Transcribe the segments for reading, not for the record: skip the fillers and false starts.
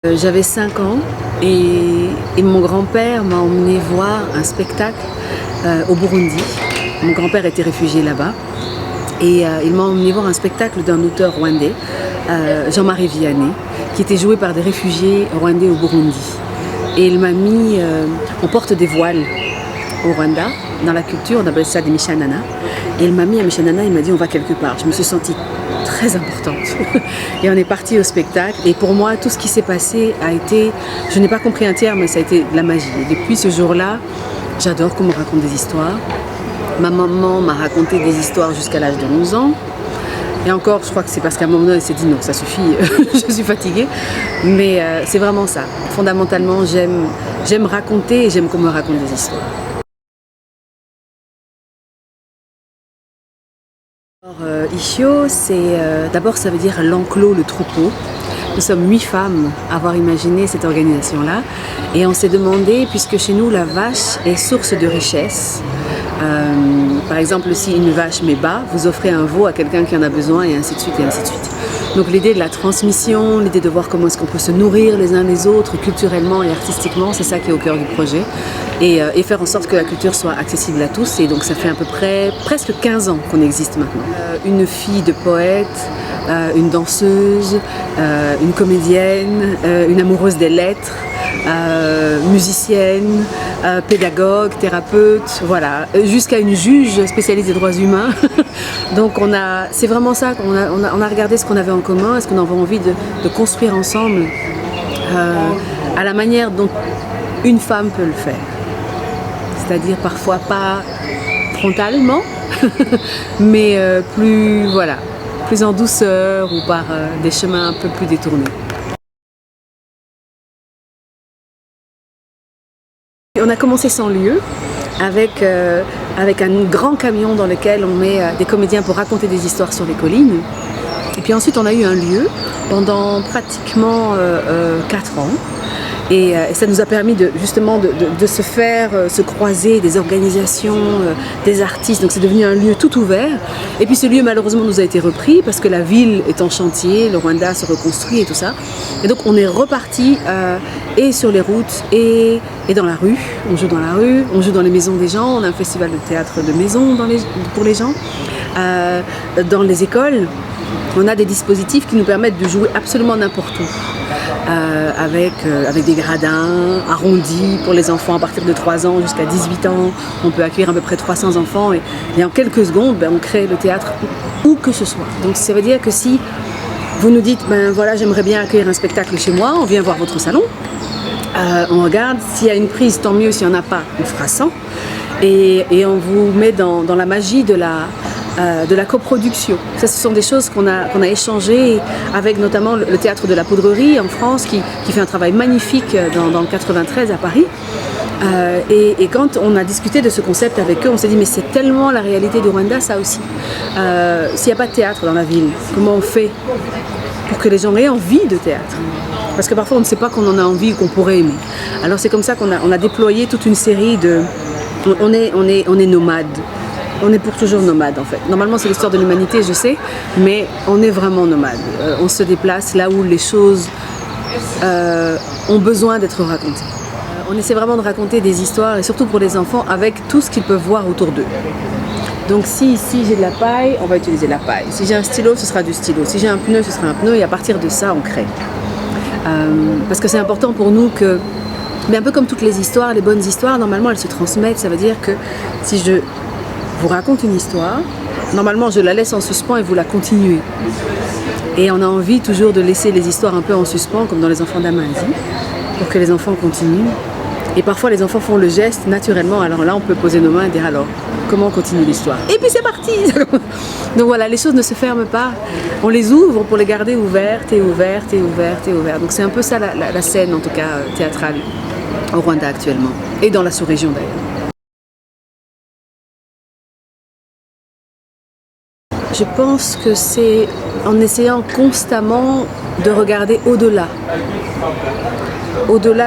J'avais 5 ans et mon grand-père m'a emmené voir un spectacle au Burundi. Mon grand-père était réfugié là-bas et il m'a emmené voir un spectacle d'un auteur rwandais, Jean-Marie Vianney, qui était joué par des réfugiés rwandais au Burundi. Et il m'a mis, on porte des voiles au Rwanda, dans la culture on appelle ça des mishanana. Et il m'a mis à mishanana, il m'a dit on va quelque part. Je me suis sentie très importante. Et on est parti au spectacle. Et pour moi, tout ce qui s'est passé a été, je n'ai pas compris un tiers, mais ça a été de la magie. Et depuis ce jour-là, j'adore qu'on me raconte des histoires. Ma maman m'a raconté des histoires jusqu'à l'âge de 11 ans. Et encore, je crois que c'est parce qu'à un moment donné, elle s'est dit non, ça suffit, je suis fatiguée. Mais c'est vraiment ça. Fondamentalement, j'aime raconter et j'aime qu'on me raconte des histoires. Ishio, d'abord ça veut dire l'enclos, le troupeau. Nous sommes 8 femmes à avoir imaginé cette organisation-là. Et on s'est demandé, puisque chez nous la vache est source de richesse, par exemple si une vache met bas, vous offrez un veau à quelqu'un qui en a besoin et ainsi de suite et ainsi de suite. Donc l'idée de la transmission, l'idée de voir comment est-ce qu'on peut se nourrir les uns les autres culturellement et artistiquement, c'est ça qui est au cœur du projet. Et faire en sorte que la culture soit accessible à tous. Et donc ça fait à peu près presque 15 ans qu'on existe maintenant. Une fille de poète, une danseuse, une comédienne, une amoureuse des lettres, musicienne, pédagogue, thérapeute, voilà, jusqu'à une juge spécialiste des droits humains. Donc c'est vraiment ça, on a regardé ce qu'on avait en commun, est-ce qu'on avait envie de construire ensemble à la manière dont une femme peut le faire. C'est-à-dire parfois pas frontalement, mais plus en douceur ou par des chemins un peu plus détournés. On a commencé sans lieu, avec un grand camion dans lequel on met des comédiens pour raconter des histoires sur les collines. Et puis ensuite on a eu un lieu pendant pratiquement 4 ans. Et ça nous a permis justement de se faire se croiser des organisations, des artistes. Donc c'est devenu un lieu tout ouvert. Et puis ce lieu malheureusement nous a été repris parce que la ville est en chantier, le Rwanda se reconstruit et tout ça. Et donc on est reparti et sur les routes et dans la rue. On joue dans la rue, on joue dans les maisons des gens. On a un festival de théâtre de maison pour les gens. Dans les écoles, on a des dispositifs qui nous permettent de jouer absolument n'importe où. Avec des gradins arrondis pour les enfants à partir de 3 ans jusqu'à 18 ans. On peut accueillir à peu près 300 enfants et en quelques secondes, on crée le théâtre où que ce soit. Donc ça veut dire que si vous nous dites, voilà, j'aimerais bien accueillir un spectacle chez moi, on vient voir votre salon, on regarde, s'il y a une prise, tant mieux, s'il n'y en a pas, on fera 100. Et on vous met dans la magie de la coproduction. Ça, ce sont des choses qu'on a échangées avec notamment le théâtre de la Poudrerie en France qui fait un travail magnifique dans le 93 à Paris. Et quand on a discuté de ce concept avec eux, on s'est dit mais c'est tellement la réalité du Rwanda ça aussi. S'il n'y a pas de théâtre dans la ville, comment on fait pour que les gens aient envie de théâtre? Parce que parfois on ne sait pas qu'on en a envie ou qu'on pourrait aimer. Alors c'est comme ça qu'on a déployé toute une série de... On est nomades. On est pour toujours nomade en fait. Normalement c'est l'histoire de l'humanité, je sais, mais on est vraiment nomade. On se déplace là où les choses ont besoin d'être racontées. On essaie vraiment de raconter des histoires, et surtout pour les enfants, avec tout ce qu'ils peuvent voir autour d'eux. Donc si ici j'ai de la paille, on va utiliser la paille. Si j'ai un stylo, ce sera du stylo. Si j'ai un pneu, ce sera un pneu, et à partir de ça, on crée. Parce que c'est important pour nous que... Mais un peu comme toutes les histoires, les bonnes histoires, normalement elles se transmettent. Ça veut dire que si je vous raconte une histoire, normalement je la laisse en suspens et vous la continuez. Et on a envie toujours de laisser les histoires un peu en suspens, comme dans Les Enfants d'Amazie, pour que les enfants continuent. Et parfois les enfants font le geste naturellement, alors là on peut poser nos mains et dire alors, comment on continue l'histoire? Et puis c'est parti. Donc voilà, les choses ne se ferment pas, on les ouvre pour les garder ouvertes et ouvertes et ouvertes et ouvertes. Donc c'est un peu ça la scène en tout cas théâtrale au Rwanda actuellement, et dans la sous-région d'ailleurs. Je pense que c'est en essayant constamment de regarder au-delà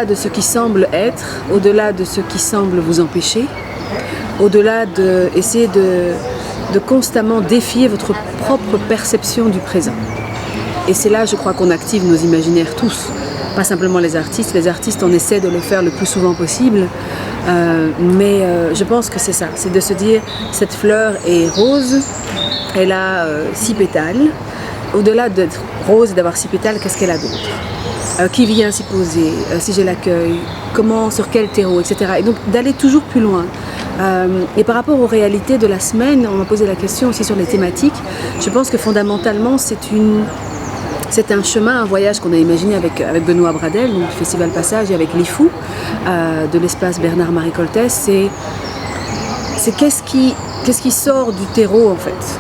de ce qui semble être, au-delà de ce qui semble vous empêcher, au-delà d'essayer de constamment défier votre propre perception du présent. Et c'est là, je crois, qu'on active nos imaginaires tous. pas simplement les artistes on essaie de le faire le plus souvent possible, mais je pense que c'est ça, c'est de se dire cette fleur est rose, elle a 6 pétales, au-delà d'être rose et d'avoir 6 pétales, qu'est-ce qu'elle a d'autre, qui vient s'y poser, si je l'accueille, comment, sur quel terreau, etc. Et donc d'aller toujours plus loin. Et par rapport aux réalités de la semaine, on m'a posé la question aussi sur les thématiques. Je pense que fondamentalement, c'est un chemin, un voyage qu'on a imaginé avec Benoît Bradel, donc du Festival Passage, et avec l'IFU, de l'espace Bernard-Marie Coltès. C'est qu'est-ce qui sort du terreau, en fait,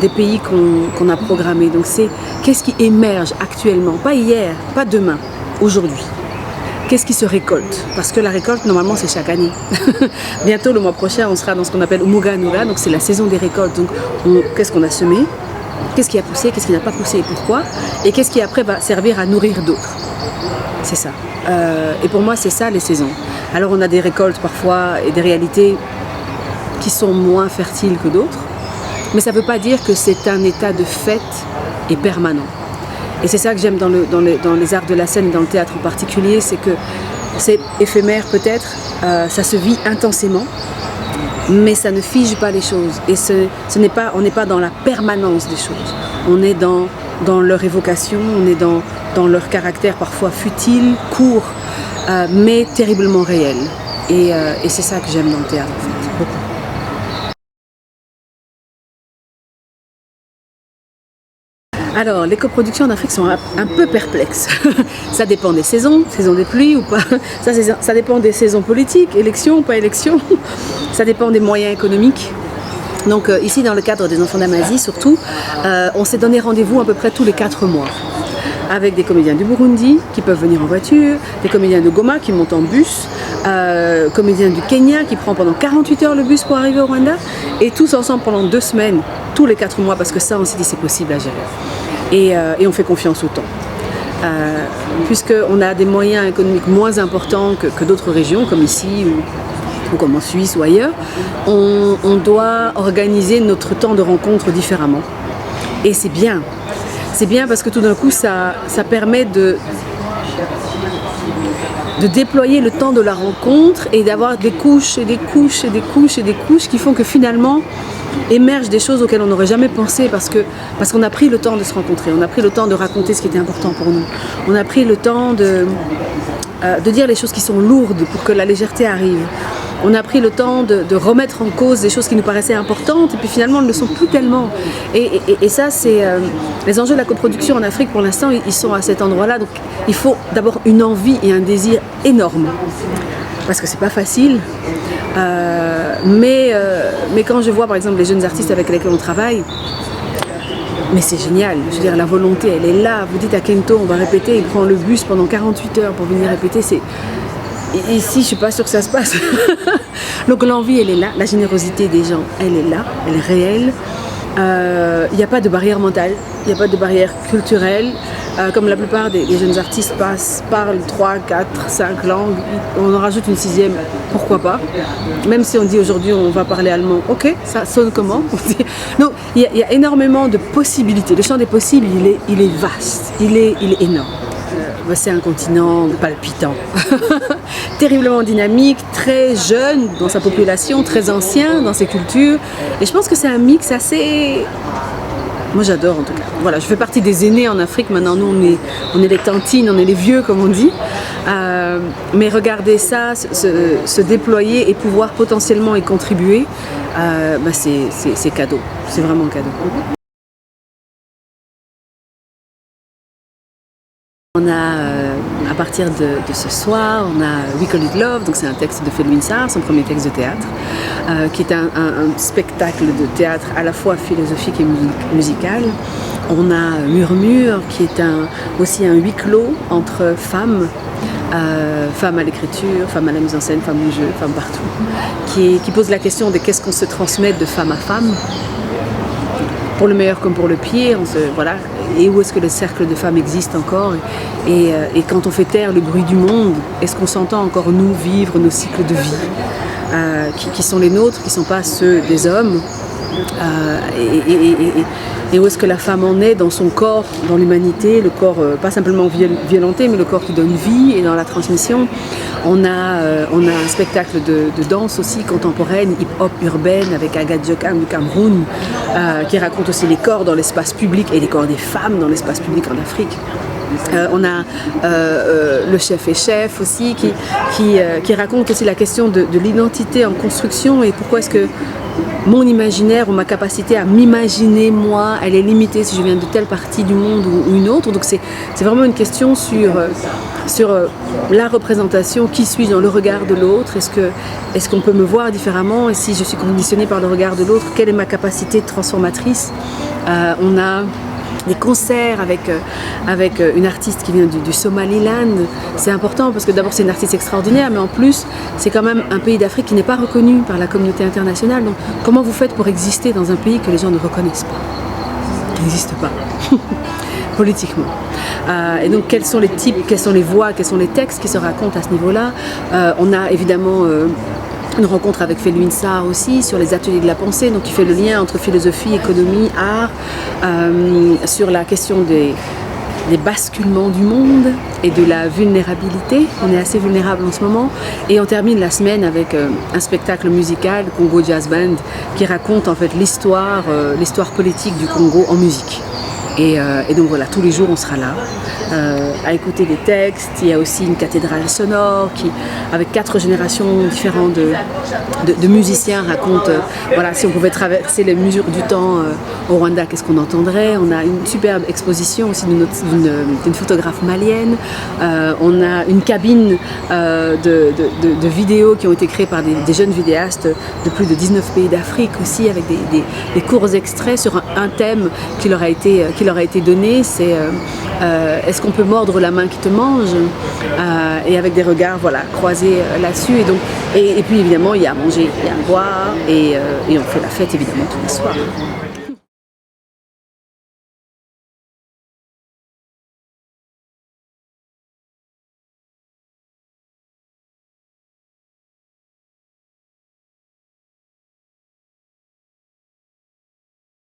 des pays qu'on a programmés. Donc c'est qu'est-ce qui émerge actuellement, pas hier, pas demain, aujourd'hui. Qu'est-ce qui se récolte? Parce que la récolte, normalement, c'est chaque année. Bientôt, le mois prochain, on sera dans ce qu'on appelle Umuganura, donc c'est la saison des récoltes. Donc, qu'est-ce qu'on a semé? Qu'est-ce qui a poussé? Qu'est-ce qui n'a pas poussé et pourquoi? Et qu'est-ce qui, après, va servir à nourrir d'autres? C'est ça. Et pour moi, c'est ça, les saisons. Alors, on a des récoltes, parfois, et des réalités qui sont moins fertiles que d'autres. Mais ça ne veut pas dire que c'est un état de fête et permanent. Et c'est ça que j'aime dans les arts de la scène et dans le théâtre en particulier, c'est que c'est éphémère peut-être, ça se vit intensément, mais ça ne fige pas les choses. Et on n'est pas dans la permanence des choses. On est dans leur évocation, on est dans leur caractère parfois futile, court, mais terriblement réel. Et c'est ça que j'aime dans le théâtre, en fait, beaucoup. Alors, les coproductions en Afrique sont un peu perplexes. Ça dépend des saisons des pluies ou pas. Ça dépend des saisons politiques, élections, pas élections. Ça dépend des moyens économiques. Donc ici, dans le cadre des Enfants d'Amazie, surtout, on s'est donné rendez-vous à peu près tous les 4 mois. Avec des comédiens du Burundi qui peuvent venir en voiture, des comédiens de Goma qui montent en bus, comédiens du Kenya qui prend pendant 48 heures le bus pour arriver au Rwanda, et tous ensemble pendant 2 semaines, tous les 4 mois, parce que ça on s'est dit c'est possible à gérer. Et on fait confiance au temps. Puisqu'on a des moyens économiques moins importants que d'autres régions, comme ici ou comme en Suisse ou ailleurs, on doit organiser notre temps de rencontre différemment. Et c'est bien. C'est bien parce que tout d'un coup, ça permet de déployer le temps de la rencontre et d'avoir des couches et des couches et des couches et des couches qui font que finalement émergent des choses auxquelles on n'aurait jamais pensé parce qu'on a pris le temps de se rencontrer, on a pris le temps de raconter ce qui était important pour nous, on a pris le temps de dire les choses qui sont lourdes pour que la légèreté arrive. On a pris le temps de remettre en cause des choses qui nous paraissaient importantes et puis finalement elles ne le sont plus tellement. Et ça, c'est les enjeux de la coproduction en Afrique pour l'instant, ils sont à cet endroit-là. Donc il faut d'abord une envie et un désir énorme. Parce que c'est pas facile. Mais quand je vois par exemple les jeunes artistes avec lesquels on travaille, mais c'est génial, je veux dire, la volonté elle est là. Vous dites à Kento, on va répéter, il prend le bus pendant 48 heures pour venir répéter, et ici, je ne suis pas sûre que ça se passe. Donc l'envie, elle est là, la générosité des gens, elle est là, elle est réelle. Il n'y a pas de barrière mentale, il n'y a pas de barrière culturelle. Comme la plupart des jeunes artistes parlent 3, 4, 5 langues, on en rajoute une 6e, pourquoi pas. Même si on dit aujourd'hui on va parler allemand, ok, ça sonne comment? Donc il y a énormément de possibilités. Le champ des possibles, il est vaste, il est énorme. C'est un continent palpitant, terriblement dynamique, très jeune dans sa population, très ancien dans ses cultures. Et je pense que c'est un mix assez... Moi j'adore en tout cas. Voilà, je fais partie des aînés en Afrique. Maintenant nous on est les tantines, on est les vieux comme on dit. Mais regarder ça, se déployer et pouvoir potentiellement y contribuer, c'est cadeau. C'est vraiment cadeau. On a, à partir de ce soir, on a We Call It Love, donc c'est un texte de Felwine Sarr, son premier texte de théâtre, qui est un spectacle de théâtre à la fois philosophique et musical. On a Murmure, qui est aussi un huis clos entre femmes, femmes à l'écriture, femmes à la mise en scène, femmes au jeu, femmes partout, qui pose la question de qu'est-ce qu'on se transmet de femme à femme, pour le meilleur comme pour le pire, voilà. Et où est-ce que le cercle de femmes existe encore, et quand on fait taire le bruit du monde, est-ce qu'on s'entend encore nous vivre nos cycles de vie qui sont les nôtres, qui ne sont pas ceux des hommes, et où est-ce que la femme en est dans son corps, dans l'humanité, le corps pas simplement violenté, mais le corps qui donne vie et dans la transmission. On a un spectacle de danse aussi contemporaine, hip-hop urbaine avec Agathe Diokam du Cameroun, qui raconte aussi les corps dans l'espace public et les corps des femmes dans l'espace public en Afrique. On a le chef et chef aussi qui raconte aussi la question de l'identité en construction et pourquoi est-ce que mon imaginaire ou ma capacité à m'imaginer moi, elle est limitée si je viens de telle partie du monde ou une autre. Donc c'est vraiment une question sur la représentation, qui suis-je dans le regard de l'autre, est-ce qu'on peut me voir différemment et si je suis conditionnée par le regard de l'autre, quelle est ma capacité transformatrice. On a des concerts avec une artiste qui vient du Somaliland. C'est important parce que d'abord c'est une artiste extraordinaire, mais en plus c'est quand même un pays d'Afrique qui n'est pas reconnu par la communauté internationale. Donc comment vous faites pour exister dans un pays que les gens ne reconnaissent pas, qui n'existe pas politiquement. Et donc quels sont les types, quelles sont les voix, quels sont les textes qui se racontent à ce niveau-là. On a évidemment une rencontre avec Felwine Sarr aussi sur les ateliers de la pensée, donc qui fait le lien entre philosophie, économie, art, sur la question des basculements du monde et de la vulnérabilité. On est assez vulnérable en ce moment. Et on termine la semaine avec un spectacle musical, Congo Jazz Band, qui raconte en fait l'histoire politique du Congo en musique. Et donc voilà, tous les jours on sera là à écouter des textes. Il y a aussi une cathédrale sonore qui, avec 4 générations différentes de musiciens, raconte voilà, si on pouvait traverser les mesures du temps au Rwanda, qu'est-ce qu'on entendrait. On a une superbe exposition aussi d'une photographe malienne. On a une cabine de vidéos qui ont été créées par des jeunes vidéastes de plus de 19 pays d'Afrique aussi, avec des courts extraits sur un thème qui leur a été donné. C'est est-ce qu'on peut mordre la main qui te mange, et avec des regards voilà, croisés là-dessus. Et puis évidemment il y a à manger, il y a à boire et on fait la fête évidemment tous les soirs.